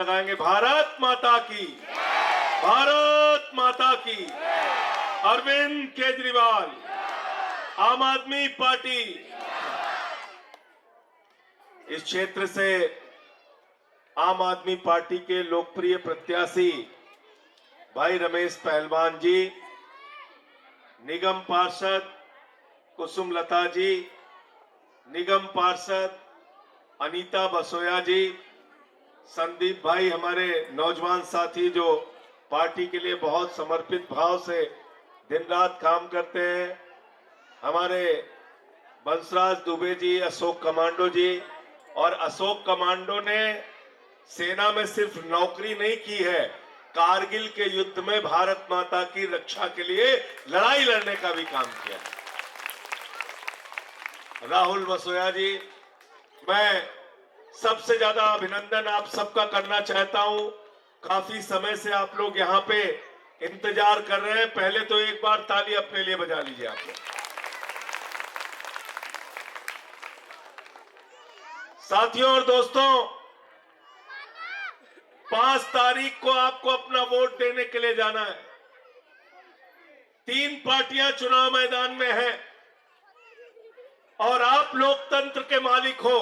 लगाएंगे। भारत माता की, भारत माता की। अरविंद केजरीवाल, आम आदमी पार्टी। इस क्षेत्र से आम आदमी पार्टी के लोकप्रिय प्रत्याशी भाई रमेश पहलवान जी, निगम पार्षद कुसुम लता जी, निगम पार्षद अनीता बसोया जी, संदीप भाई हमारे नौजवान साथी जो पार्टी के लिए बहुत समर्पित भाव से दिन रात काम करते हैं, हमारे बंसराज दुबे जी, अशोक कमांडो जी। और अशोक कमांडो ने सेना में सिर्फ नौकरी नहीं की है, कारगिल के युद्ध में भारत माता की रक्षा के लिए लड़ाई लड़ने का भी काम किया। राहुल बसोया जी, मैं सबसे ज्यादा अभिनंदन आप सबका करना चाहता हूं। काफी समय से आप लोग यहां पे इंतजार कर रहे हैं। पहले तो एक बार ताली अपने लिए बजा लीजिए आप लोग। साथियों और दोस्तों, 5 तारीख को आपको अपना वोट देने के लिए जाना है। 3 पार्टियां चुनाव मैदान में हैं और आप लोकतंत्र के मालिक हो।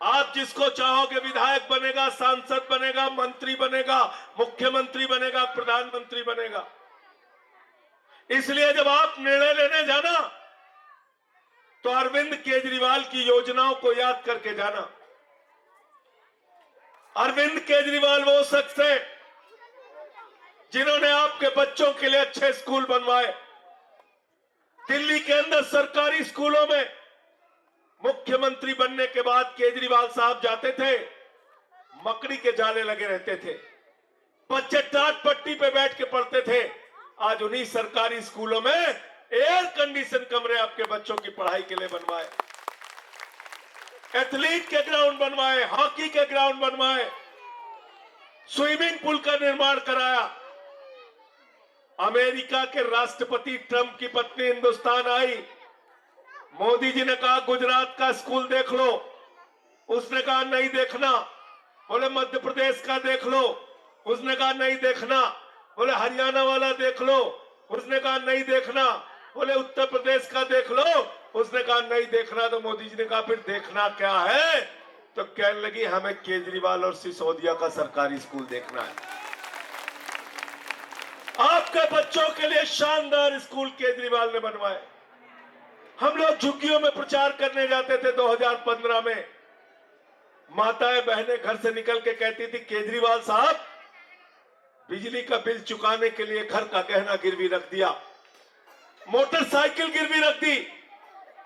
आप जिसको चाहोगे विधायक बनेगा, सांसद बनेगा, मंत्री बनेगा, मुख्यमंत्री बनेगा, प्रधानमंत्री बनेगा। इसलिए जब आप निर्णय लेने जाना तो अरविंद केजरीवाल की योजनाओं को याद करके जाना। अरविंद केजरीवाल वो शख्स है जिन्होंने आपके बच्चों के लिए अच्छे स्कूल बनवाए। दिल्ली के अंदर सरकारी स्कूलों में मुख्यमंत्री बनने के बाद केजरीवाल साहब जाते थे, मकड़ी के जाले लगे रहते थे, बच्चे टाट पट्टी पे बैठ के पढ़ते थे। आज उन्हीं सरकारी स्कूलों में एयर कंडीशन कमरे आपके बच्चों की पढ़ाई के लिए बनवाए, एथलीट के ग्राउंड बनवाए, हॉकी के ग्राउंड बनवाए, स्विमिंग पूल का निर्माण कराया। अमेरिका के राष्ट्रपति ट्रंप की पत्नी हिंदुस्तान आई, मोदी जी ने कहा गुजरात का स्कूल देख लो, उसने कहा नहीं देखना। बोले मध्य प्रदेश का देख लो, उसने कहा नहीं देखना। बोले हरियाणा वाला देख लो, उसने कहा नहीं देखना। बोले उत्तर प्रदेश का देख लो, उसने कहा नहीं देखना। तो मोदी जी ने कहा फिर देखना क्या है? तो कहने लगी हमें केजरीवाल और सिसोदिया का सरकारी स्कूल देखना है। आपके बच्चों के लिए शानदार स्कूल केजरीवाल ने बनवाए। हम लोग झुग्गियों में प्रचार करने जाते थे 2015 में। माताएं बहनें घर से निकल के कहती थी केजरीवाल साहब बिजली का बिल चुकाने के लिए घर का गहना गिरवी रख दिया, मोटरसाइकिल गिरवी रख दी।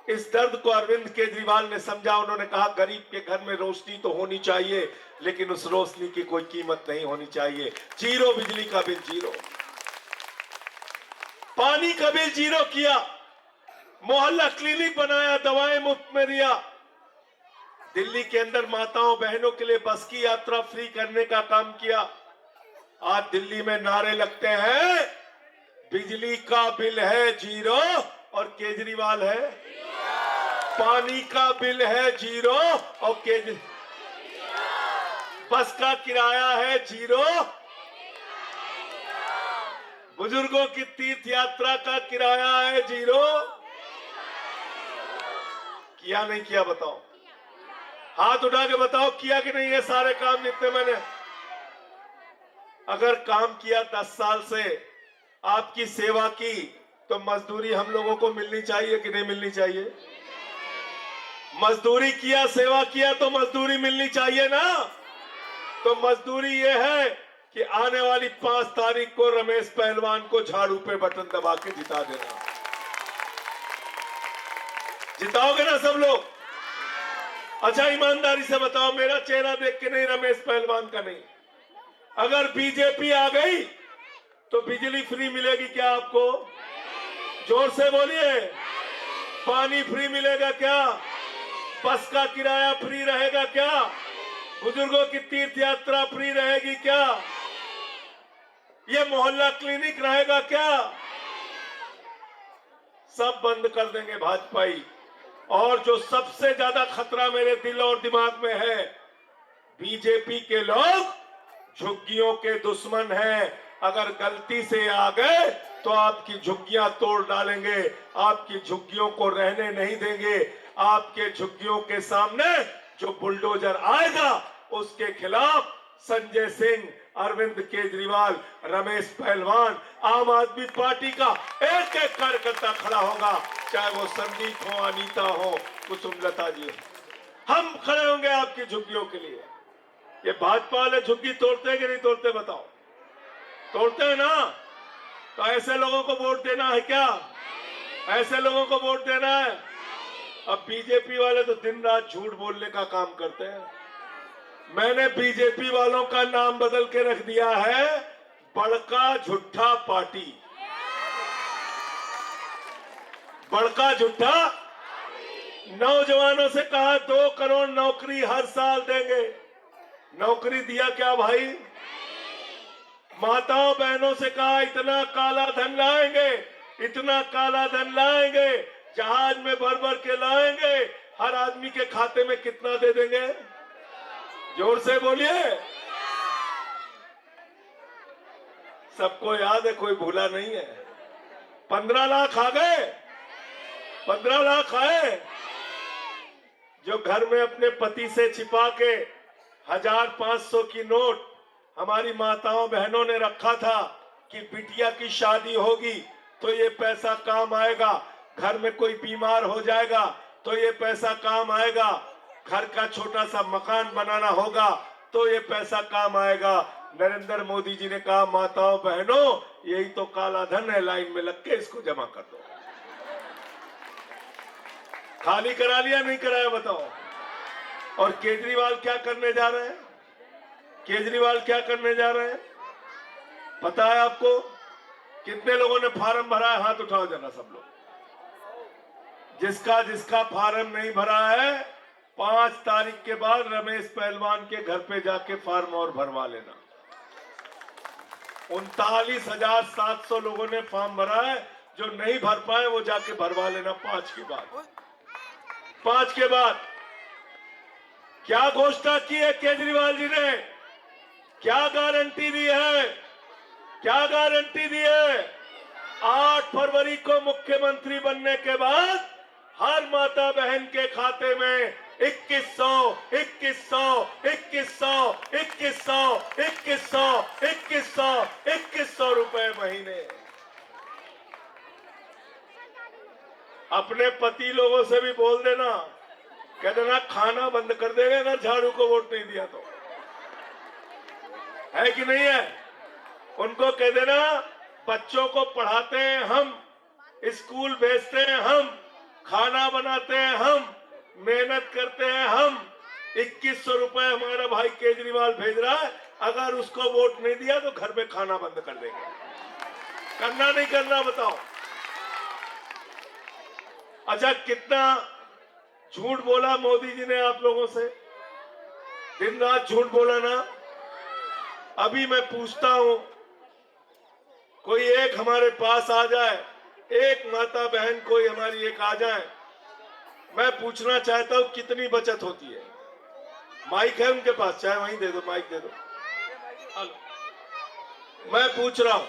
इस दर्द को अरविंद केजरीवाल ने समझा। उन्होंने कहा गरीब के घर में रोशनी तो होनी चाहिए, लेकिन उस रोशनी की कोई कीमत नहीं होनी चाहिए। जीरो बिजली का बिल, जीरो पानी का बिल जीरो किया, मोहल्ला क्लिनिक बनाया, दवाएं मुफ्त में दिया। दिल्ली के अंदर माताओं बहनों के लिए बस की यात्रा फ्री करने का काम किया। आज दिल्ली में नारे लगते हैं बिजली का बिल है जीरो और केजरीवाल है, पानी का बिल है जीरो और बस का किराया है जीरो, बुजुर्गों की तीर्थ यात्रा का किराया है जीरो। किया नहीं किया बताओ? हाथ उठा के बताओ किया कि नहीं? ये सारे काम जितने मैंने अगर काम किया 10 साल से आपकी सेवा की, तो मजदूरी हम लोगों को मिलनी चाहिए कि नहीं मिलनी चाहिए? मजदूरी किया, सेवा किया तो मजदूरी मिलनी चाहिए ना। तो मजदूरी ये है कि आने वाली 5 तारीख को रमेश पहलवान को झाड़ू पे बटन दबा के जिता देना। जिताओगे ना सब लोग? अच्छा ईमानदारी से बताओ, मेरा चेहरा देख के नहीं, रमेश पहलवान का नहीं। अगर बीजेपी आ गई तो बिजली फ्री मिलेगी क्या आपको? जोर से बोलिए। पानी फ्री मिलेगा क्या? बस का किराया फ्री रहेगा क्या? बुजुर्गों की तीर्थ यात्रा फ्री रहेगी क्या? ये मोहल्ला क्लिनिक रहेगा क्या? सब बंद कर देंगे भाजपाई। और जो सबसे ज्यादा खतरा मेरे दिल और दिमाग में है, बीजेपी के लोग झुग्गियों के दुश्मन हैं। अगर गलती से आ गए तो आपकी झुग्गियां तोड़ डालेंगे, आपकी झुग्गियों को रहने नहीं देंगे। आपके झुग्गियों के सामने जो बुलडोजर आएगा उसके खिलाफ संजय सिंह, अरविंद केजरीवाल, रमेश पहलवान, आम आदमी पार्टी का एक एक कार्यकर्ता खड़ा होगा, चाहे वो संदीप हो, अनीता हो, कुसुमलता जी हो। हम खड़े होंगे आपकी झुग्गियों के लिए। ये भाजपा वाले झुग्गी तोड़ते हैं कि नहीं तोड़ते बताओ? तोड़ते हैं ना? तो ऐसे लोगों को वोट देना है क्या? ऐसे लोगों को वोट देना है? अब बीजेपी वाले तो दिन रात झूठ बोलने का काम करते हैं। मैंने बीजेपी वालों का नाम बदल के रख दिया है बड़का झूठा पार्टी। बड़का झूठा। नौजवानों से कहा 2 करोड़ नौकरी हर साल देंगे। नौकरी दिया क्या भाई? माताओं बहनों से कहा इतना काला धन लाएंगे, इतना काला धन लाएंगे, जहाज में भर भर के लाएंगे, हर आदमी के खाते में कितना दे देंगे? जोर से बोलिए। सबको याद है, कोई भूला नहीं है। 15 लाख आ गए। 15 लाख आए। जो घर में अपने पति से छिपा के 1500 की नोट हमारी माताओं बहनों ने रखा था कि बिटिया की शादी होगी तो ये पैसा काम आएगा, घर में कोई बीमार हो जाएगा तो ये पैसा काम आएगा, घर का छोटा सा मकान बनाना होगा तो ये पैसा काम आएगा। नरेंद्र मोदी जी ने कहा माताओं बहनों यही तो काला धन है, लाइन में लग के इसको जमा कर दो। खाली करा लिया नहीं कराया बताओ? और केजरीवाल क्या करने जा रहे हैं? केजरीवाल क्या करने जा रहे हैं पता है आपको? कितने लोगों ने फार्म भरा है? हाथ उठाओ जरा सब लोग। जिसका जिसका फार्म नहीं भरा है 5 तारीख के बाद रमेश पहलवान के घर पे जाके फार्म और भरवा लेना। 39,700 लोगों ने फॉर्म भरा है। जो नहीं भर पाए वो जाके भरवा लेना 5 के बाद। 5 के बाद क्या घोषणा की है केजरीवाल जी ने? क्या गारंटी दी है? क्या गारंटी दी है? 8 फरवरी को मुख्यमंत्री बनने के बाद हर माता बहन के खाते में 2100, 2100, 2100, 2100, 2100, 2100, 2100 रुपए महीने। अपने पति लोगों से भी बोल देना, कह देना खाना बंद कर देगा अगर झाड़ू को वोट नहीं दिया तो। है कि नहीं है? उनको कह देना बच्चों को पढ़ाते हैं हम, स्कूल भेजते हैं हम, खाना बनाते हैं हम, मेहनत करते हैं हम। 2100 रुपए हमारा भाई केजरीवाल भेज रहा है, अगर उसको वोट नहीं दिया तो घर में खाना बंद कर देंगे। करना नहीं करना बताओ? अच्छा कितना झूठ बोला मोदी जी ने आप लोगों से? दिन रात झूठ बोला ना। अभी मैं पूछता हूं, कोई एक हमारे पास आ जाए, एक माता बहन कोई हमारी एक आ जाए, मैं पूछना चाहता हूं कितनी बचत होती है? माइक है उनके पास? चाहे वहीं दे दो, माइक दे दो। मैं पूछ रहा हूं,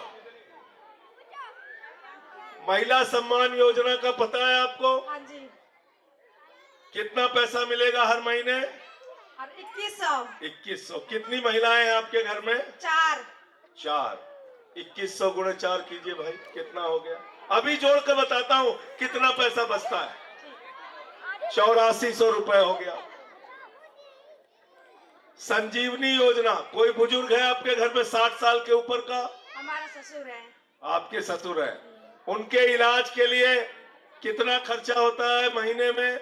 महिला सम्मान योजना का पता है आपको? हाँ जी। कितना पैसा मिलेगा हर महीने? 2100। 2100। कितनी महिलाएं हैं आपके घर में? 4। 4। 2100 गुणे 4 कीजिए भाई, कितना हो गया? अभी जोड़ के बताता हूं कितना पैसा बचता है। 8400 रुपए हो गया। संजीवनी योजना, कोई बुजुर्ग है आपके घर में 60 साल के ऊपर का? हमारा ससुर है। आपके ससुर है, उनके इलाज के लिए कितना खर्चा होता है महीने में?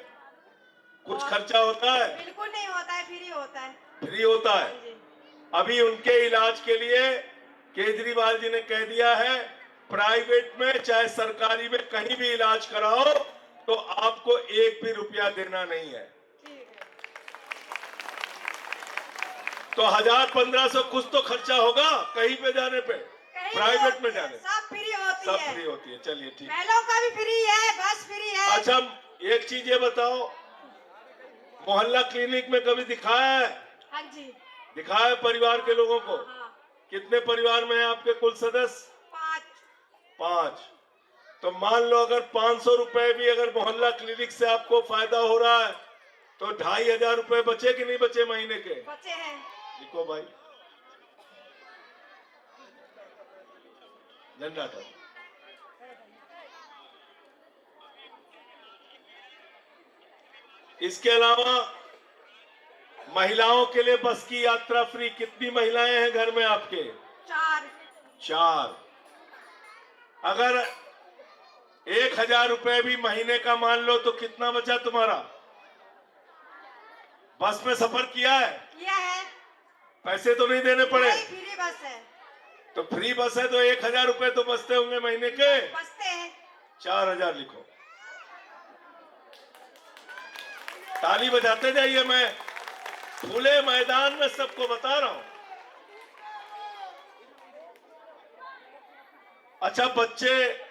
कुछ खर्चा होता है? बिल्कुल नहीं होता है, फ्री होता है। फ्री होता है। अभी उनके इलाज के लिए केजरीवाल जी ने कह दिया है प्राइवेट में चाहे सरकारी में कहीं भी इलाज कराओ तो आपको 1 भी रुपया देना नहीं है। तो 1000-1500 कुछ तो खर्चा होगा कहीं पे जाने पे, प्राइवेट में जाने। सब फ्री होती सब है। फ्री होती है। चलिए ठीक। महिलाओं का भी फ्री है, बस फ्री है। अच्छा एक चीज ये बताओ, मोहल्ला क्लिनिक में कभी दिखाया है? हाँ जी। दिखाए परिवार के लोगों को। हाँ। कितने परिवार में हैं आपके कुल सदस्य? 5। 5। तो मान लो अगर 500 रुपए भी अगर मोहल्ला क्लिनिक से आपको फायदा हो रहा है तो 2500 रुपए बचे कि नहीं बचे महीने के? बच्चे हैं। लिखो भाई, झंडा था। इसके अलावा महिलाओं के लिए बस की यात्रा फ्री। कितनी महिलाएं हैं घर में आपके? 4। 4। अगर 1000 रुपए भी महीने का मान लो तो कितना बचा तुम्हारा? बस में सफर किया है? किया है। पैसे तो नहीं देने पड़े? नहीं, फ्री बस है। तो फ्री बस है तो 1000 रुपए तो बचते होंगे महीने के? बचते हैं। 4000 लिखो। ताली बजाते जाइए, मैं खुले मैदान में सबको बता रहा हूं। अच्छा, बच्चे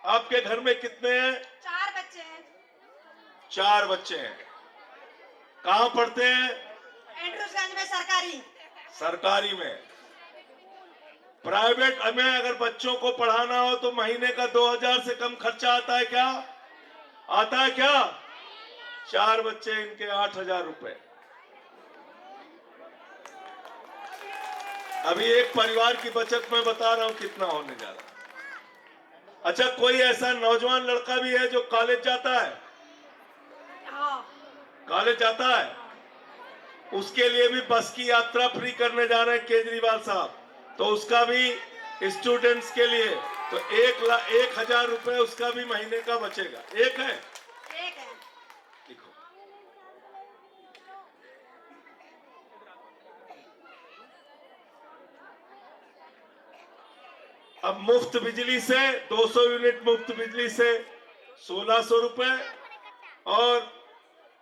आपके घर में कितने हैं? 4 बच्चे हैं। 4 बच्चे हैं। कहां पढ़ते हैं? एंड्रूसगंज में सरकारी। सरकारी में। प्राइवेट में अगर बच्चों को पढ़ाना हो तो महीने का 2000 से कम खर्चा आता है क्या? आता है क्या? 4 बच्चे, इनके 8000 रुपए। अभी एक परिवार की बचत मैं बता रहा हूं कितना होने जा रहा है। अच्छा, कोई ऐसा नौजवान लड़का भी है जो कॉलेज जाता है? हाँ। कॉलेज जाता है, उसके लिए भी बस की यात्रा फ्री करने जा रहे हैं केजरीवाल साहब। तो उसका भी स्टूडेंट्स के लिए तो 1000 रुपए उसका भी महीने का बचेगा। एक है? एक है। देखो, अब मुफ्त बिजली से 200 यूनिट मुफ्त बिजली से 1600 रुपए, और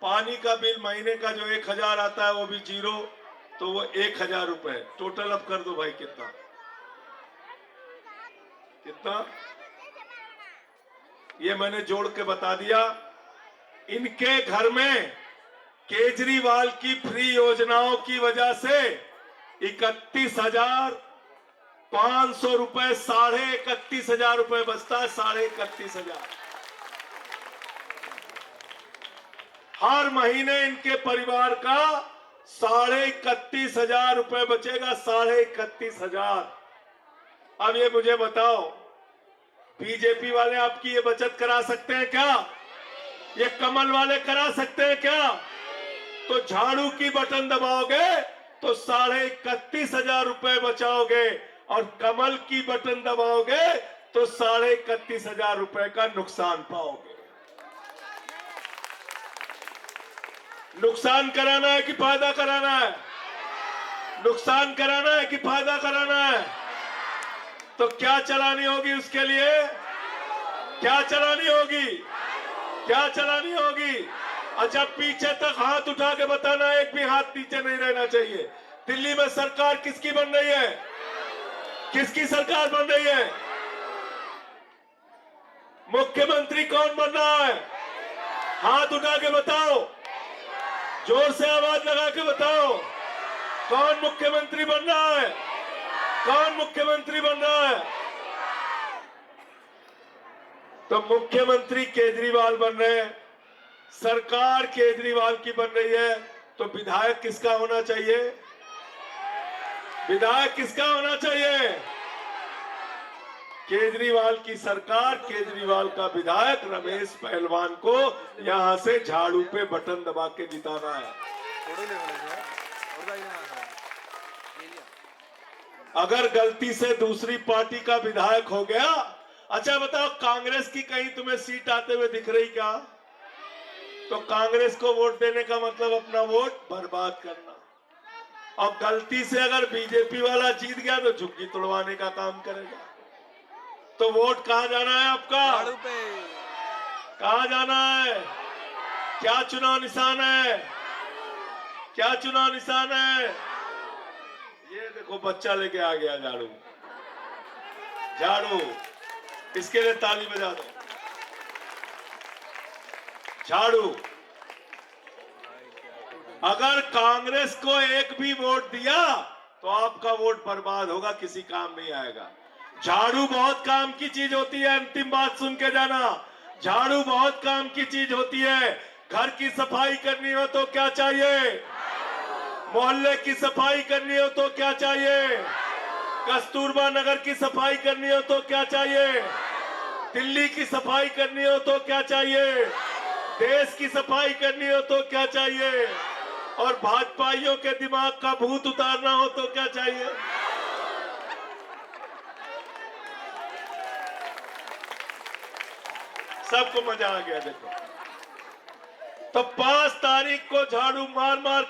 पानी का बिल महीने का जो 1000 आता है वो भी 0, तो वो 1000 रुपए। टोटल अब कर दो भाई, कितना कितना? ये मैंने जोड़ के बता दिया। इनके घर में केजरीवाल की फ्री योजनाओं की वजह से 31,500 रुपए, 31,500 रुपए बचता है। 31,500 हर महीने इनके परिवार का 31,500 रुपए बचेगा। 31,500। अब ये मुझे बताओ, बीजेपी वाले आपकी ये बचत करा सकते हैं क्या? ये कमल वाले करा सकते हैं क्या? तो झाड़ू की बटन दबाओगे तो 31,500 रुपए बचाओगे, और कमल की बटन दबाओगे तो 31,500 रुपए का नुकसान पाओगे। नुकसान कराना है कि फायदा कराना है? नुकसान कराना है कि फायदा कराना है? तो क्या चलानी होगी उसके लिए? क्या चलानी होगी? क्या चलानी होगी? अच्छा, पीछे तक हाथ उठा के बताना, एक भी हाथ नीचे नहीं रहना चाहिए। दिल्ली में सरकार किसकी बन रही है? किसकी सरकार बन रही है? मुख्यमंत्री कौन बन रहा है? हाथ उठा के बताओ, जोर से आवाज लगा के बताओ, कौन मुख्यमंत्री बन रहा है? कौन मुख्यमंत्री बन रहा है? तो मुख्यमंत्री केजरीवाल बन रहे हैं, सरकार केजरीवाल की बन रही है। तो विधायक किसका होना चाहिए? विधायक किसका होना चाहिए? केजरीवाल की सरकार, केजरीवाल का विधायक रमेश पहलवान को यहां से झाड़ू पे बटन दबा के जिताना है। अगर गलती से दूसरी पार्टी का विधायक हो गया, अच्छा बताओ, कांग्रेस की कहीं तुम्हें सीट आते हुए दिख रही क्या? तो कांग्रेस को वोट देने का मतलब अपना वोट बर्बाद करना। और गलती से अगर बीजेपी वाला जीत गया तो झुग्गी तोड़वाने का काम करेगा। तो वोट कहां जाना है आपका? झाड़ू पे। कहां जाना है? क्या चुनाव निशान है? क्या चुनाव निशान है? ये देखो, बच्चा लेके आ गया झाड़ू। झाड़ू, इसके लिए ताली बजा दो। झाड़ू, अगर कांग्रेस को एक भी वोट दिया तो आपका वोट बर्बाद होगा, किसी काम नहीं आएगा। झाड़ू बहुत काम की चीज होती है, अंतिम बात सुन के जाना। झाड़ू बहुत काम की चीज होती है। घर की सफाई करनी हो तो क्या चाहिए? मोहल्ले की सफाई करनी हो तो क्या चाहिए? कस्तूरबा नगर की सफाई करनी हो तो क्या चाहिए? दिल्ली की सफाई करनी हो तो क्या चाहिए? देश की सफाई करनी हो तो क्या चाहिए? और भाजपाइयों के दिमाग का भूत उतारना हो तो क्या चाहिए? सबको मजा आ गया। देखो, तो 5 तारीख को झाड़ू मार मार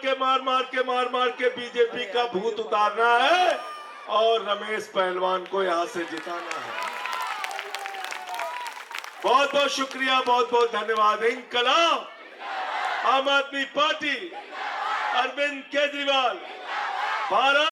के बीजेपी का भूत उतारना है और रमेश पहलवान को यहां से जिताना है। बहुत बहुत शुक्रिया, बहुत बहुत धन्यवाद। इंकलाब, आम आदमी पार्टी, अरविंद केजरीवाल, भारत।